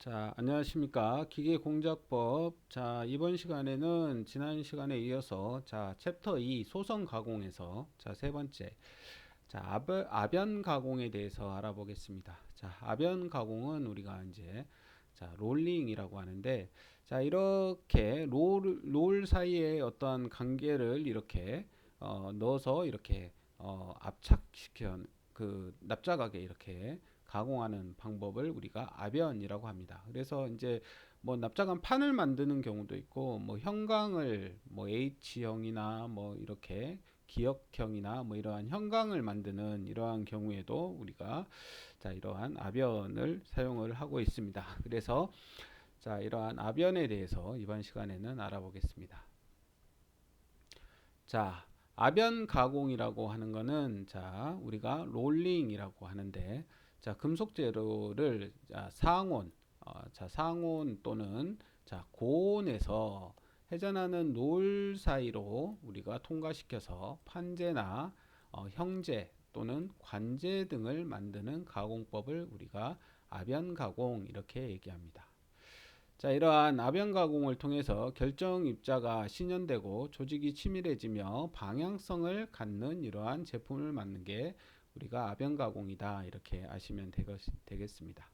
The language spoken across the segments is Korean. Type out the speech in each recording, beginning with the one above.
자, 안녕하십니까. 기계공작법. 자, 이번 시간에는 지난 시간에 이어서 챕터 2 소성 가공에서 세 번째. 아변 가공에 대해서 알아보겠습니다. 자, 아변 가공은 우리가 이제 롤링이라고 하는데 이렇게 롤 사이에 어떠한 관계를 이렇게 넣어서 이렇게 압착시켜 납작하게 이렇게 가공하는 방법을 우리가 아변이라고 합니다. 그래서 이제 뭐 납작한 판을 만드는 경우도 있고 뭐 형광을 뭐 H형이나 뭐 이렇게 기역형이나 뭐 이러한 형광을 만드는 이러한 경우에도 우리가 이러한 아변을 사용을 하고 있습니다. 그래서 이러한 아변에 대해서 이번 시간에는 알아보겠습니다. 자, 아변 가공이라고 하는 거는 우리가 롤링이라고 하는데 금속 재료를 상온, 상온 또는 고온에서 회전하는 롤 사이로 우리가 통과시켜서 판재나 형제 또는 관재 등을 만드는 가공법을 우리가 아변 가공 이렇게 얘기합니다. 이러한 아변 가공을 통해서 결정 입자가 신현되고 조직이 치밀해지며 방향성을 갖는 이러한 제품을 만든 게 우리가 아변 가공이다 이렇게 아시면 되겠습니다.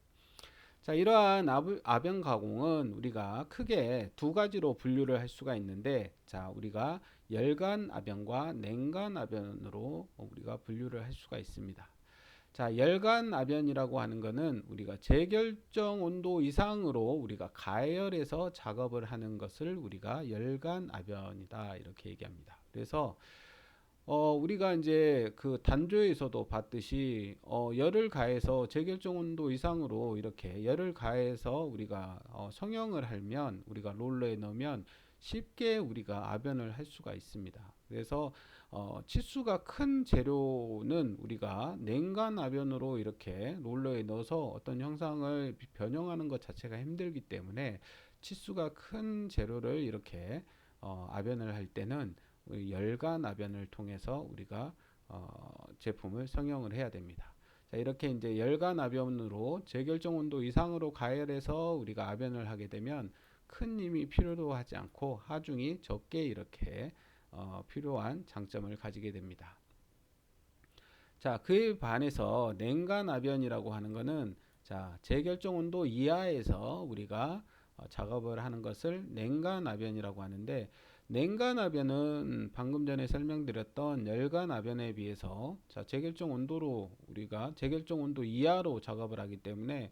이러한 아변 가공은 우리가 크게 두 가지로 분류를 할 수가 있는데 우리가 열간 아변과 냉간 아변으로 우리가 분류를 할 수가 있습니다. 열간 아변이라고 하는 것은 우리가 제결정 온도 이상으로 우리가 가열해서 작업을 하는 것을 우리가 열간 아변이다 이렇게 얘기합니다. 그래서 우리가 이제 그 단조에서도 봤듯이 열을 가해서 제결정 온도 이상으로 이렇게 열을 가해서 우리가 성형을 하면 우리가 롤러에 넣으면 쉽게 우리가 아변을 할 수가 있습니다. 그래서 치수가 큰 재료는 우리가 냉간 아변으로 이렇게 롤러에 넣어서 어떤 형상을 변형하는 것 자체가 힘들기 때문에 치수가 큰 재료를 이렇게 아변을 할 때는 열간 아변을 통해서 우리가 제품을 성형을 해야 됩니다. 이렇게 이제 열간 아변으로 제결정 온도 이상으로 가열해서 우리가 아변을 하게 되면 큰 힘이 필요도 하지 않고 하중이 적게 이렇게 필요한 장점을 가지게 됩니다. 그에 반해서 냉간 아변이라고 하는 것은 제결정 온도 이하에서 우리가 작업을 하는 것을 냉간 아변이라고 하는데 냉간 아변은 방금 전에 설명드렸던 열간 아변에 비해서 제결정 온도로 우리가 제결정 온도 이하로 작업을 하기 때문에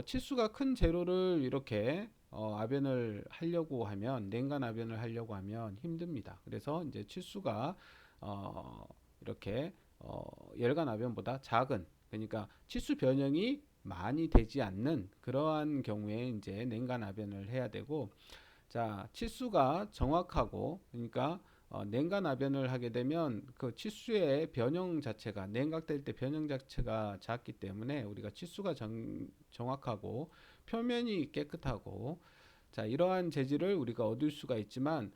치수가 큰 재료를 이렇게 아변을 하려고 하면 냉간 아변을 하려고 하면 힘듭니다. 그래서 이제 치수가 이렇게 열간 아변보다 작은 그러니까 치수 변형이 많이 되지 않는 그러한 경우에 이제 냉간 아변을 해야 되고 치수가 정확하고 그러니까 냉간 아변을 하게 되면 그 치수의 변형 자체가 냉각될 때 변형 자체가 작기 때문에 우리가 치수가 정확하고 표면이 깨끗하고 이러한 재질을 우리가 얻을 수가 있지만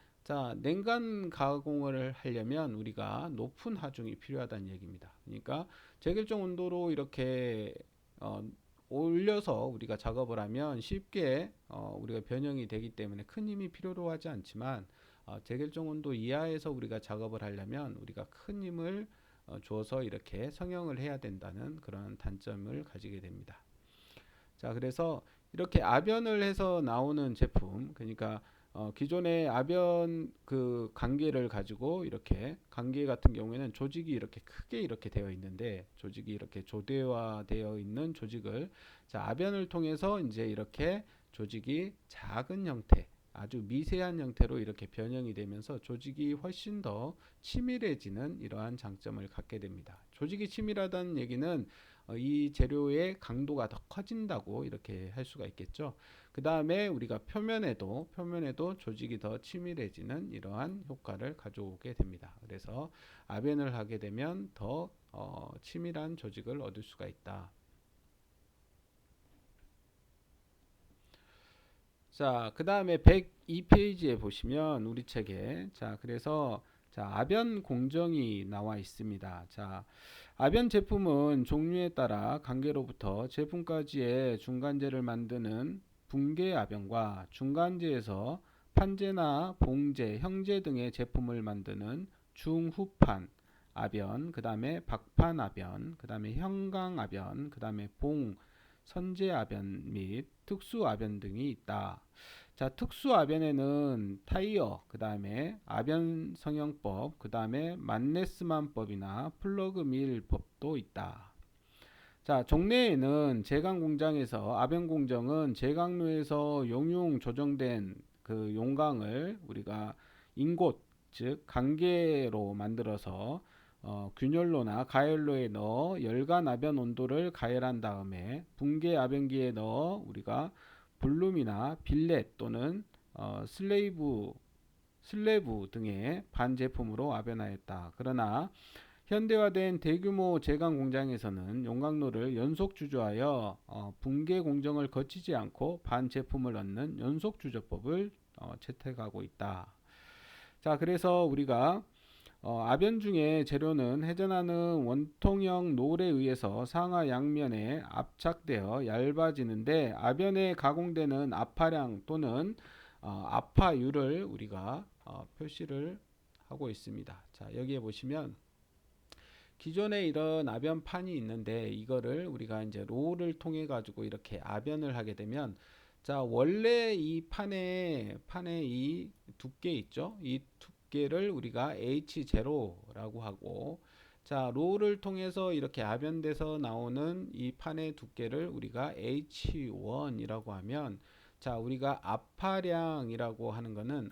냉간 가공을 하려면 우리가 높은 하중이 필요하다는 얘기입니다. 그러니까 제결정 온도로 이렇게 올려서 우리가 작업을 하면 쉽게 우리가 변형이 되기 때문에 큰 힘이 필요로 하지 않지만 제결정 온도 이하에서 우리가 작업을 하려면 우리가 큰 힘을 줘서 이렇게 성형을 해야 된다는 그런 단점을 가지게 됩니다. 그래서 이렇게 아변을 해서 나오는 제품 그러니까 기존의 아변 그 관계를 가지고 이렇게 관계 같은 경우에는 조직이 이렇게 크게 이렇게 되어 있는데 조직이 이렇게 조대화되어 있는 조직을 아변을 통해서 이제 이렇게 조직이 작은 형태 아주 미세한 형태로 이렇게 변형이 되면서 조직이 훨씬 더 치밀해지는 이러한 장점을 갖게 됩니다. 조직이 치밀하다는 얘기는 이 재료의 강도가 더 커진다고 이렇게 할 수가 있겠죠. 그 다음에 우리가 표면에도 조직이 더 치밀해지는 이러한 효과를 가져오게 됩니다. 그래서 아변을 하게 되면 더 치밀한 조직을 얻을 수가 있다. 그 다음에 102페이지에 보시면 우리 책에 그래서 아변 공정이 나와 있습니다. 아변 제품은 종류에 따라 관계로부터 제품까지의 중간재를 만드는 붕괴아변과 중간재에서 판재나 봉제, 형제 등의 제품을 만드는 중후판 아변, 그 다음에 박판아변, 그 다음에 형광아변, 그 다음에 선제아변 및 특수아변 등이 있다. 자, 특수아변에는 타이어, 그 다음에 아변 성형법, 그 다음에 만네스만법이나 플러그 밀법도 있다. 자, 종래에는 제강 공장에서 아변 공정은 제강로에서 용융 조정된 그 용광을 우리가 인곳 즉 강계로 만들어서 균열로나 가열로에 넣어 열간 아변 온도를 가열한 다음에 붕괴 아변기에 넣어 우리가 블룸이나 빌렛 또는 슬래브 등의 반제품으로 아변하였다. 그러나 현대화된 대규모 제강 공장에서는 용광로를 연속 주조하여 붕괴 공정을 거치지 않고 반제품을 얻는 연속 주조법을 채택하고 있다. 자, 그래서 우리가 아변 중에 재료는 회전하는 원통형 롤에 의해서 상하 양면에 압착되어 얇아지는데 아변에 가공되는 압파량 또는 압파율을 우리가 표시를 하고 있습니다. 자, 여기에 보시면 기존에 이런 아변판이 있는데 이거를 우리가 이제 롤을 통해 가지고 이렇게 아변을 하게 되면 자, 원래 이 판에 이 두께 있죠? 이 두께를 우리가 H0라고 하고 자, 롤을 통해서 이렇게 아변돼서 나오는 이 판의 두께를 우리가 H1이라고 하면 자, 우리가 압파량이라고 하는 거는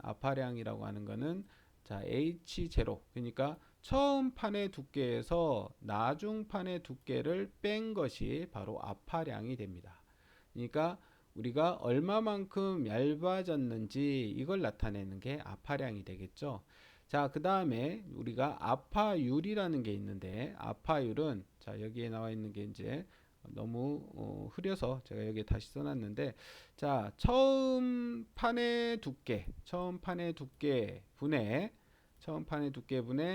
자, H0 그러니까 처음 판의 두께에서 나중 판의 두께를 뺀 것이 바로 압파량이 됩니다. 그러니까 우리가 얼마만큼 얇아졌는지 이걸 나타내는 게 압파량이 되겠죠. 자, 그 다음에 우리가 압파율이라는 게 있는데 압파율은 자, 여기에 나와 있는 게 이제 너무 흐려서 제가 여기에 다시 써놨는데 자, 처음 판의 두께 분의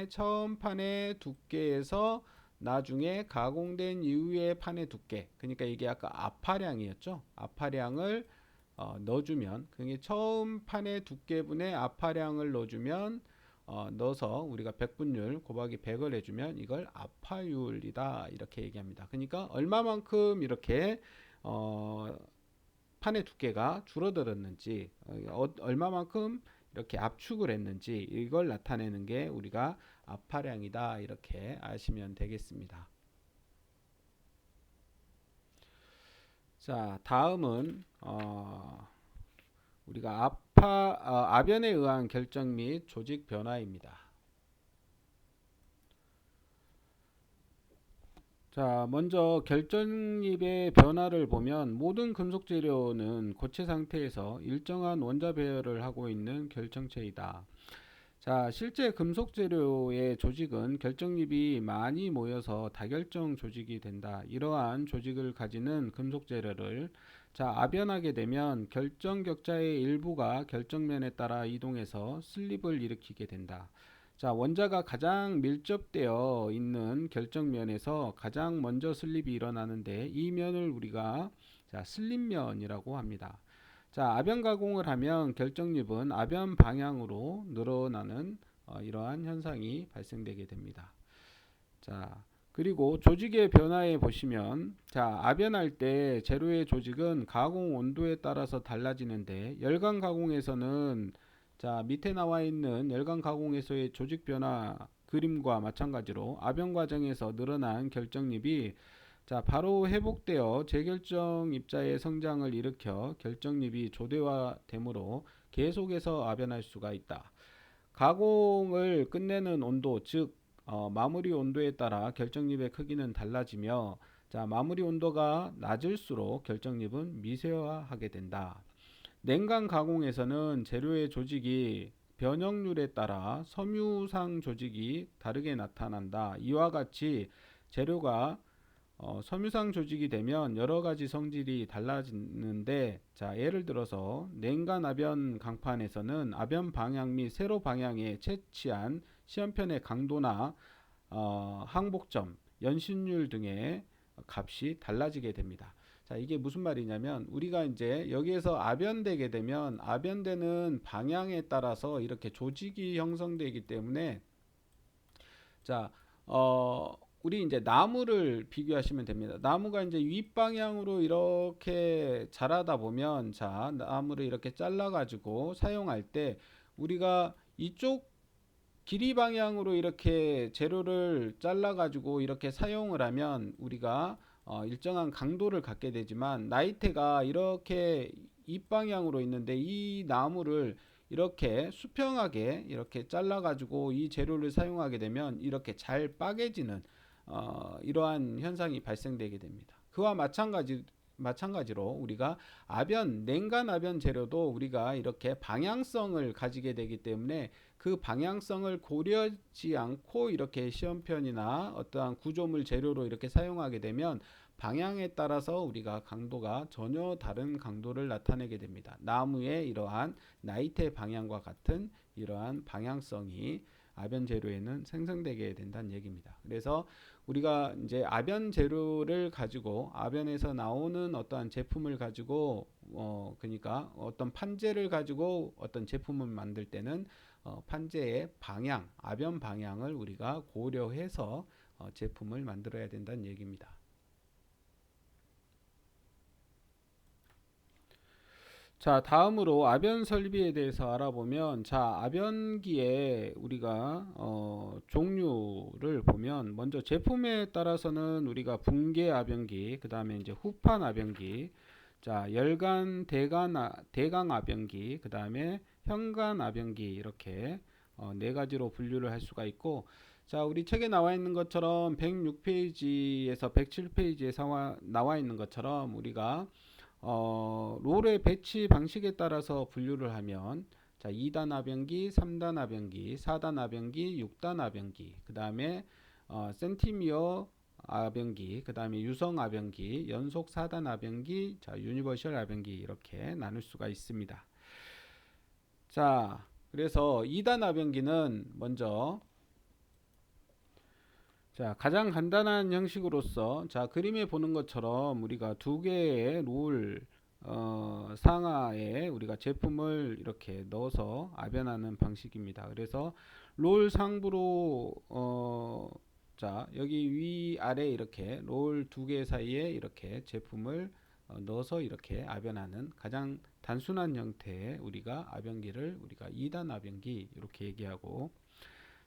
처음 판의 두께에서 나중에 가공된 이후의 판의 두께 그러니까 이게 아까 압파량이었죠. 압파량을 넣어주면 그게 처음 판의 두께분의 압파량을 넣어주면 넣어서 우리가 백분율 곱하기 100을 해주면 이걸 압파율이다 이렇게 얘기합니다. 그러니까 얼마만큼 이렇게 판의 두께가 줄어들었는지 얼마만큼 이렇게 압축을 했는지 이걸 나타내는 게 우리가 압파량이다 이렇게 아시면 되겠습니다. 자, 다음은 우리가 아변에 의한 결정 및 조직 변화입니다. 자, 먼저 결정립의 변화를 보면 모든 금속 재료는 고체 상태에서 일정한 원자 배열을 하고 있는 결정체이다. 자, 실제 금속 재료의 조직은 결정립이 많이 모여서 다결정 조직이 된다. 이러한 조직을 가지는 금속 재료를 자, 아변하게 되면 결정 격자의 일부가 결정면에 따라 이동해서 슬립을 일으키게 된다. 자, 원자가 가장 밀접되어 있는 결정면에서 가장 먼저 슬립이 일어나는데 이 면을 우리가 자, 슬립면이라고 합니다. 자, 아변 가공을 하면 결정립은 아변 방향으로 늘어나는 이러한 현상이 발생되게 됩니다. 자, 그리고 조직의 변화에 보시면 자, 아변할 때 재료의 조직은 가공 온도에 따라서 달라지는데 열강 가공에서는 자, 밑에 나와 있는 열강 가공에서의 조직 변화 그림과 마찬가지로 아변 과정에서 늘어난 결정립이 자, 바로 회복되어 재결정 입자의 성장을 일으켜 결정립이 조대화되므로 계속해서 아변할 수가 있다. 가공을 끝내는 온도, 즉 마무리 온도에 따라 결정립의 크기는 달라지며 자, 마무리 온도가 낮을수록 결정립은 미세화하게 된다. 냉각 가공에서는 재료의 조직이 변형률에 따라 섬유상 조직이 다르게 나타난다. 이와 같이 재료가 섬유상 조직이 되면 여러 가지 성질이 달라지는데 자, 예를 들어서 냉간 아변 강판에서는 아변 방향 및 세로 방향에 채취한 시험편의 강도나 항복점, 연신율 등의 값이 달라지게 됩니다. 자, 이게 무슨 말이냐면 우리가 이제 여기에서 아변되게 되면 아변되는 방향에 따라서 이렇게 조직이 형성되기 때문에 자, 우리 이제 나무를 비교하시면 됩니다. 나무가 이제 윗방향으로 이렇게 자라다 보면 자, 나무를 이렇게 잘라 가지고 사용할 때 우리가 이쪽 길이 방향으로 이렇게 재료를 잘라 가지고 이렇게 사용을 하면 우리가 일정한 강도를 갖게 되지만 나이테가 이렇게 입방향으로 있는데 이 나무를 이렇게 수평하게 이렇게 잘라 가지고 이 재료를 사용하게 되면 이렇게 잘 빠개지는 이러한 현상이 발생되게 됩니다. 그와 마찬가지로 우리가 냉간 아변 재료도 우리가 이렇게 방향성을 가지게 되기 때문에 그 방향성을 고려하지 않고 이렇게 시험편이나 어떠한 구조물 재료로 이렇게 사용하게 되면 방향에 따라서 우리가 강도가 전혀 다른 강도를 나타내게 됩니다. 나무의 이러한 나이테 방향과 같은 이러한 방향성이 아변 재료에는 생성되게 된다는 얘기입니다. 그래서 우리가 이제 아변 재료를 가지고 아변에서 나오는 어떠한 제품을 가지고 그러니까 어떤 판재를 가지고 어떤 제품을 만들 때는 판재의 방향, 아변 방향을 우리가 고려해서 제품을 만들어야 된다는 얘기입니다. 자, 다음으로 아변 설비에 대해서 알아보면 자, 아변기에 우리가 종류를 보면 먼저 제품에 따라서는 우리가 붕괴 아변기, 그다음에 이제 후판 아변기, 자, 열간 대강 아변기, 그다음에 현간 아변기 이렇게 네 가지로 분류를 할 수가 있고 자, 우리 책에 나와 있는 것처럼 106페이지에서 107페이지에 나와 있는 것처럼 우리가 롤의 배치 방식에 따라서 분류를 하면 자, 2단 아변기, 3단 아변기, 4단 아변기, 6단 아변기, 그 다음에 센티미어 아변기, 그 다음에 유성 아변기, 연속 4단 아변기, 자, 유니버셜 아변기 이렇게 나눌 수가 있습니다. 자, 그래서 2단 아변기는 먼저 자, 가장 간단한 형식으로서 자, 그림에 보는 것처럼 우리가 두 개의 롤 상하에 우리가 제품을 이렇게 넣어서 아변하는 방식입니다. 그래서 롤 상부로 자, 여기 위 아래 이렇게 롤 두 개 사이에 이렇게 제품을 넣어서 이렇게 아변하는 가장 단순한 형태의 우리가 아변기를 우리가 2단 아변기 이렇게 얘기하고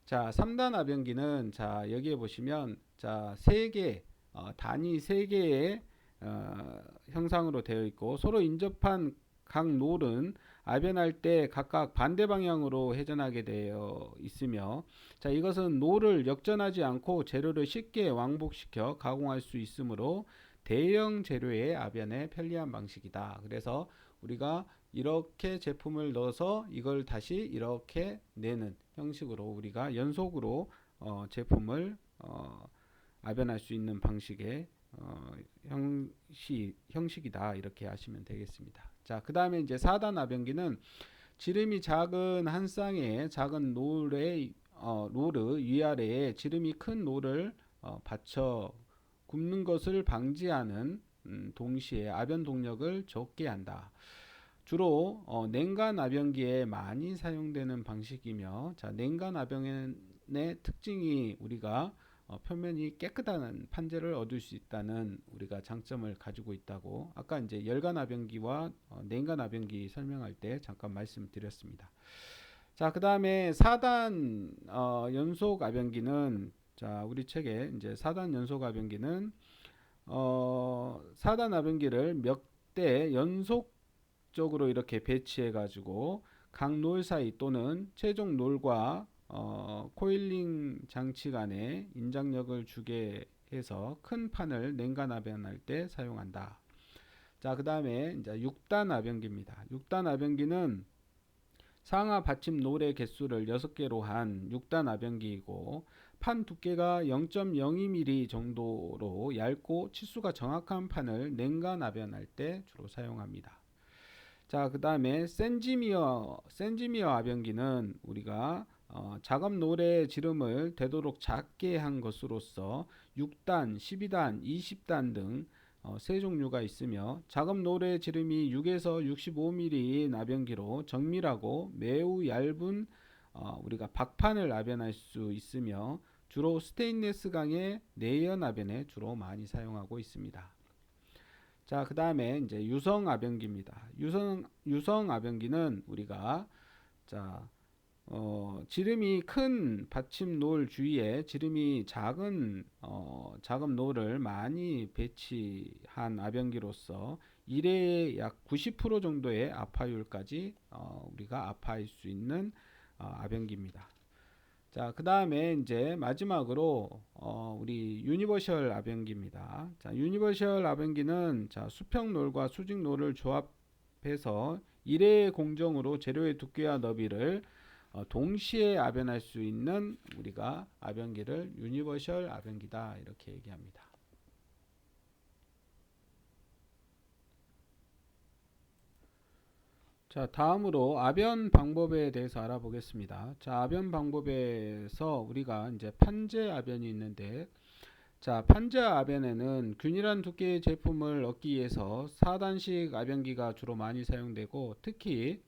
자, 3단 아변기는 자, 여기에 보시면 자, 단위 3개의 형상으로 되어 있고 서로 인접한 각 롤은 아변할 때 각각 반대 방향으로 회전하게 되어 있으며 자, 이것은 롤을 역전하지 않고 재료를 쉽게 왕복시켜 가공할 수 있으므로 대형 재료의 아변에 편리한 방식이다. 그래서 우리가 이렇게 제품을 넣어서 이걸 다시 이렇게 내는 형식으로 우리가 연속으로 제품을 아변할 수 있는 방식의 형식이다 이렇게 하시면 되겠습니다. 자, 그 다음에 이제 4단 아변기는 지름이 작은 한 쌍의 작은 롤의 롤의 위아래에 지름이 큰 롤을 받쳐 굽는 것을 방지하는 동시에 아변 동력을 적게 한다. 주로 냉간 아변기에 많이 사용되는 방식이며 자, 냉간 아변의 특징이 우리가 표면이 깨끗한 판재를 얻을 수 있다는 우리가 장점을 가지고 있다고 아까 이제 열간 아변기와 냉간 아변기 설명할 때 잠깐 말씀드렸습니다. 자, 그 다음에 4단 연속 아변기는 자, 우리 책에 이제 4단 연속 아변기는 4단 아변기를 몇 대 연속적으로 이렇게 배치해 가지고 각 롤 사이 또는 최종 롤과 코일링 장치 간에 인장력을 주게 해서 큰 판을 냉간 아변할 때 사용한다. 자, 그 다음에 이제 6단 아변기입니다. 6단 아변기는 상하 받침 롤의 개수를 6개로 한 6단 아변기이고 판 두께가 0.02mm 정도로 얇고 치수가 정확한 판을 냉간 아변할 때 주로 사용합니다. 자, 그 다음에 센지미어 아변기는 우리가 작업 롤의 지름을 되도록 작게 한 것으로서 6단, 12단, 20단 등 세 종류가 있으며 작업 롤의 지름이 6에서 65mm 나변기로 정밀하고 매우 얇은 우리가 박판을 나변할 수 있으며 주로 스테인리스 강의 내연 나변에 주로 많이 사용하고 있습니다. 자, 그 다음에 이제 유성 아변기입니다. 유성 아변기는 우리가 자 지름이 큰 받침 놀 주위에 지름이 작은 작업 놀을 많이 배치한 아변기로서 1회에 약 90% 정도의 아파율까지 우리가 아파할 수 있는 아변기입니다. 자, 그 다음에 이제 마지막으로 우리 유니버셜 아변기입니다. 자, 유니버셜 아변기는 자, 수평 롤과 수직 롤을 조합해서 1회 공정으로 재료의 두께와 너비를 동시에 아변할 수 있는 우리가 아변기를 유니버셜 아변기다 이렇게 얘기합니다. 자, 다음으로 아변 방법에 대해서 알아보겠습니다. 자, 아변 방법에서 우리가 이제 판재 아변이 있는데, 자, 판재 아변에는 균일한 두께의 제품을 얻기 위해서 4단식 아변기가 주로 많이 사용되고, 특히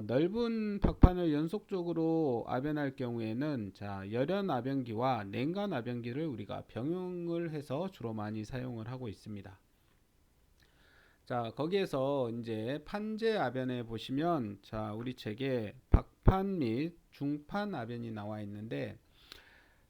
넓은 박판을 연속적으로 아변할 경우에는 자, 열연 아변기와 냉간 아변기를 우리가 병용을 해서 주로 많이 사용을 하고 있습니다. 자, 거기에서 이제 판재 아변에 보시면 자, 우리 책에 박판 및 중판 아변이 나와 있는데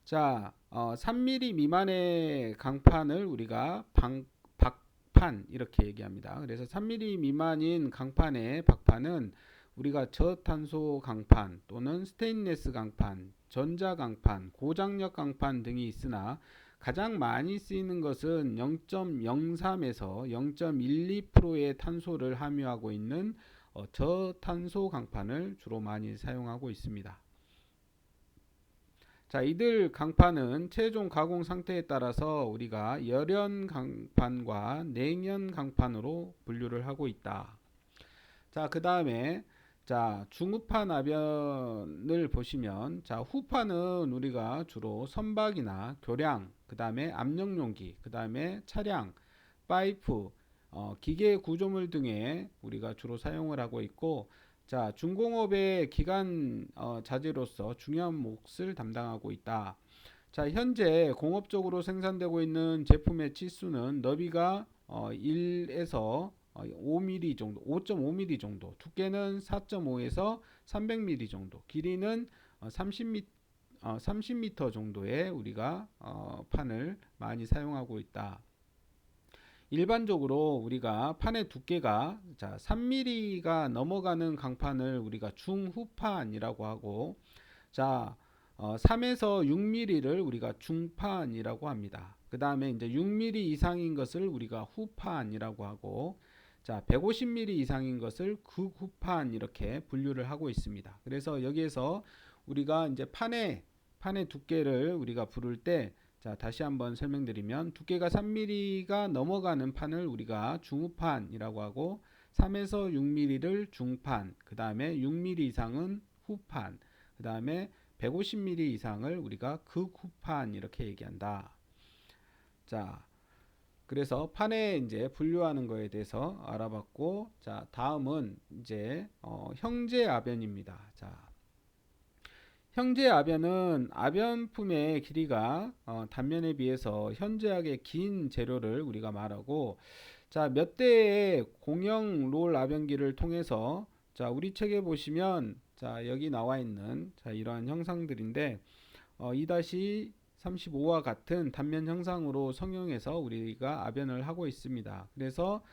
자, 3mm 미만의 강판을 우리가 박판 이렇게 얘기합니다. 그래서 3mm 미만인 강판의 박판은 우리가 저탄소 강판 또는 스테인리스 강판, 전자 강판, 고장력 강판 등이 있으나 가장 많이 쓰이는 것은 0.03에서 0.12%의 탄소를 함유하고 있는 저탄소 강판을 주로 많이 사용하고 있습니다. 자, 이들 강판은 최종 가공 상태에 따라서 우리가 열연 강판과 냉연 강판으로 분류를 하고 있다. 자, 그 다음에 자, 중후판 아변을 보시면 자, 후판은 우리가 주로 선박이나 교량, 그 다음에 압력용기, 그 다음에 차량, 파이프, 기계 구조물 등에 우리가 주로 사용을 하고 있고 자, 중공업의 기간 자재로서 중요한 몫을 담당하고 있다. 자, 현재 공업적으로 생산되고 있는 제품의 치수는 너비가 1에서 5mm 정도, 5.5mm 정도, 두께는 4.5에서 300mm 정도, 길이는 30m 정도의 우리가 판을 많이 사용하고 있다. 일반적으로 우리가 판의 두께가 자, 3mm가 넘어가는 강판을 우리가 중후판이라고 하고 자, 3에서 6mm를 우리가 중판이라고 합니다. 그 다음에 이제 6mm 이상인 것을 우리가 후판이라고 하고 자, 150mm 이상인 것을 극후판 이렇게 분류를 하고 있습니다. 그래서 여기에서 우리가 이제 판의 두께를 우리가 부를 때 자, 다시 한번 설명드리면 두께가 3mm가 넘어가는 판을 우리가 중후판이라고 하고 3에서 6mm를 중판, 그 다음에 6mm 이상은 후판, 그 다음에 150mm 이상을 우리가 극후판 이렇게 얘기한다. 자, 그래서 판에 이제 분류하는 거에 대해서 알아봤고 자, 다음은 이제 형제 아변입니다. 자, 형제 아변은 아변품의 길이가 단면에 비해서 현저하게 긴 재료를 우리가 말하고 자, 몇 대의 공형 롤 아변기를 통해서 자, 우리 책에 보시면 자, 여기 나와 있는 자, 이러한 형상들인데 2-35와 같은 단면 형상으로 성형해서 우리가 아변을 하고 있습니다. 그래서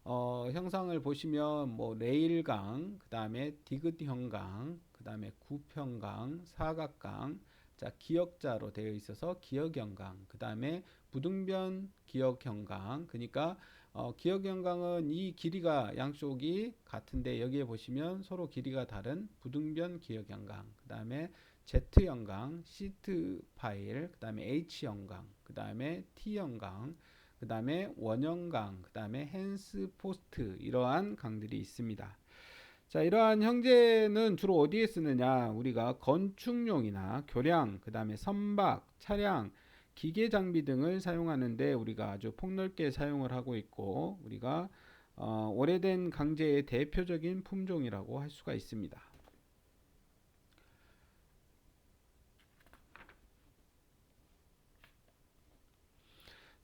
형상을 보시면 뭐 레일강, 그 다음에 디귿형강, 그 다음에 구평강, 사각강, 자, 기역자로 되어 있어서 기역형강, 그 다음에 부등변 기역형강. 그러니까 기역형강은 이 길이가 양쪽이 같은데 여기에 보시면 서로 길이가 다른 부등변 기역형강, 그 다음에 Z형강, 시트 파일, 그 다음에 H형강, 그 다음에 T형강, 그 다음에 원형강, 그 다음에 핸스 포스트 이러한 강들이 있습니다. 자, 이러한 형제는 주로 어디에 쓰느냐? 우리가 건축용이나 교량, 그 다음에 선박, 차량, 기계 장비 등을 사용하는데 우리가 아주 폭넓게 사용을 하고 있고 우리가 오래된 강제의 대표적인 품종이라고 할 수가 있습니다.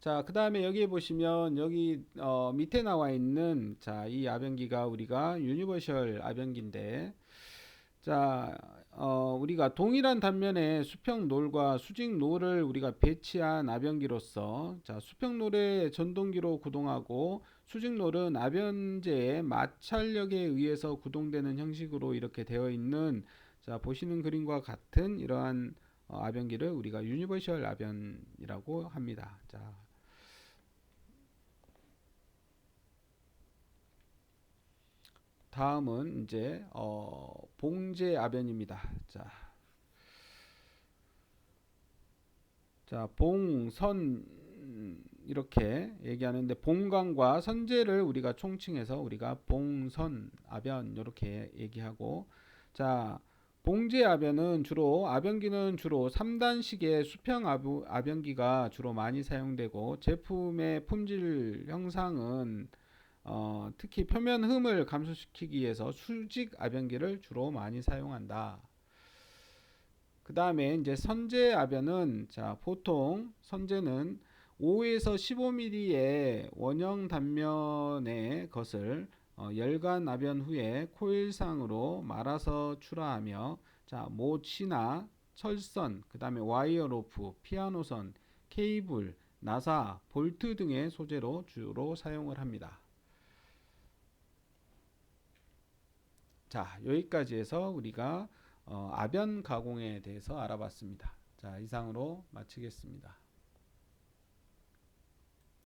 자, 그 다음에 여기에 보시면 여기 밑에 나와 있는 자, 이 아변기가 우리가 유니버셜 아변기인데 자, 우리가 동일한 단면에 수평롤과 수직롤을 우리가 배치한 아변기로서 자, 수평롤의 전동기로 구동하고 수직롤은 아변제의 마찰력에 의해서 구동되는 형식으로 이렇게 되어 있는 자, 보시는 그림과 같은 이러한 아변기를 우리가 유니버셜 아변이라고 합니다. 자, 다음은 이제 봉제 아변입니다. 자, 봉선 이렇게 얘기하는데 봉강과 선제를 우리가 총칭해서 우리가 봉선 아변 이렇게 얘기하고 자, 봉제 아변은 주로 아변기는 주로 3단식의 수평 아변기가 주로 많이 사용되고 제품의 품질 형상은 특히 표면 흠을 감소시키기 위해서 수직 아변기를 주로 많이 사용한다. 그 다음에 이제 선제 아변은 자, 보통 선제는 5에서 15mm의 원형 단면의 것을 열간 아변 후에 코일상으로 말아서 출하하며 자, 모치나 철선, 그 다음에 와이어 로프, 피아노선, 케이블, 나사, 볼트 등의 소재로 주로 사용을 합니다. 자, 여기까지 해서 우리가 아변 가공에 대해서 알아봤습니다. 자, 이상으로 마치겠습니다.